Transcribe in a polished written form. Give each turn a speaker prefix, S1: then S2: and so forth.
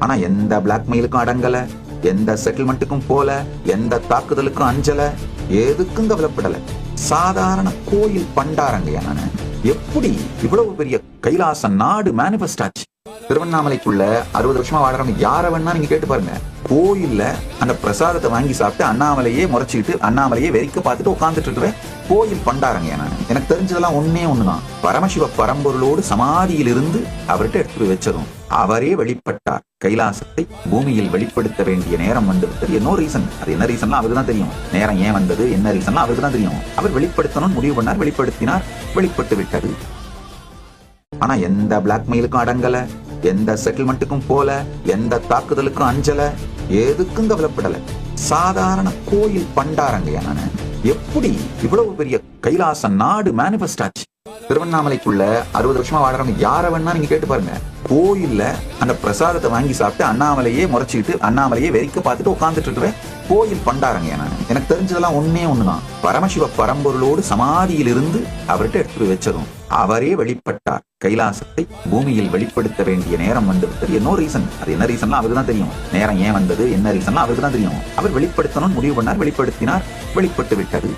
S1: ஆனா எந்த பிளாக்மெயிலுக்கும் அடங்கல, எந்த செட்டில்மெண்ட்டுக்கும் போல, எந்த தாக்குதலுக்கும் அஞ்சல, எதுக்கும் கவலைப்படல. சாதாரண கோயில் பண்டாரங்கயா நானு. எப்படி இவ்வளவு பெரிய கைலாச நாடு மேனிபெஸ்ட் ஆச்சு? திருவண்ணாமலைக்குள்ள 60 வருஷமா வாழறவங்க யார வேணா நீங்க கேட்டு பாருங்க. கோயில்ல அந்த பிரசாதத்தை வாங்கி சாப்பிட்டு அண்ணாமலையே முறைச்சிட்டு அண்ணாமலையே வெறிக்க பார்த்துட்டு உட்கார்ந்துட்டு இருக்கிற கோயில் பண்டாரங்க நான். எனக்கு தெரிஞ்சதெல்லாம் ஒன்னே ஒண்ணுதான். பரமசிவ பரம்பொருளோடு சமாதியில் இருந்து அவர்கிட்ட எடுத்து வச்சதும் அவரே வெளிப்பட்டார். கைலாசத்தை பூமியில் வெளிப்படுத்த வேண்டிய நேரம் வந்துவிட்டது. என்ன ரீசன், அது என்ன ரீசன்லாம் அவருக்கு தான் தெரியும். நேரம் ஏன் வந்தது, என்ன ரீசன்லாம் அவருக்கு தான் தெரியும். அவர் வெளிப்படுத்தணும் முடிவு பண்ணார், வெளிப்படுத்தினார், வெளிப்பட்டு விட்டது. ஆனா எந்த பிளாக்மெயிலுக்கும் அடங்கல, எந்த செட்டில்மெண்ட்டுக்கும் போல, எந்த தாக்குதலுக்கும் அஞ்சல, எதுக்கும் கவலைப்படல. சாதாரண கோயில் பண்டாரங்கயா நானு. எப்படி இவ்வளவு பெரிய கைலாச நாடு மேனிபெஸ்ட் ஆச்சு? திருவண்ணாமலைக்குள்ள 60 வருஷமா வாழறவங்க யார வேணா நீங்க கேட்டு பாருங்க. கோயில்ல அந்த பிரசாதத்தை வாங்கி சாப்பிட்டு அண்ணாமலையே முறைச்சிட்டு அண்ணாமலையே வெறிக்க பார்த்துட்டு உட்கார்ந்துட்டு இருக்கிற கோயில் பண்டாரங்க நான். எனக்கு தெரிஞ்சதெல்லாம் ஒன்னே ஒண்ணுதான். பரமசிவ பரம்பொருளோடு சமாதியில் இருந்து அவர்கிட்ட எடுத்து வச்சதும் அவரே வெளிப்பட்டார். கைலாசத்தை பூமியில் வெளிப்படுத்த வேண்டிய நேரம் வந்துவிட்டது. என்ன ரீசன், அது என்ன ரீசன்லாம் அவருக்கு தான் தெரியும். நேரம் ஏன் வந்தது, என்ன ரீசன்லாம் அவருக்கு தான் தெரியும். அவர் வெளிப்படுத்தணும் முடிவு பண்ணார், வெளிப்படுத்தினார், வெளிப்பட்டு விட்டது.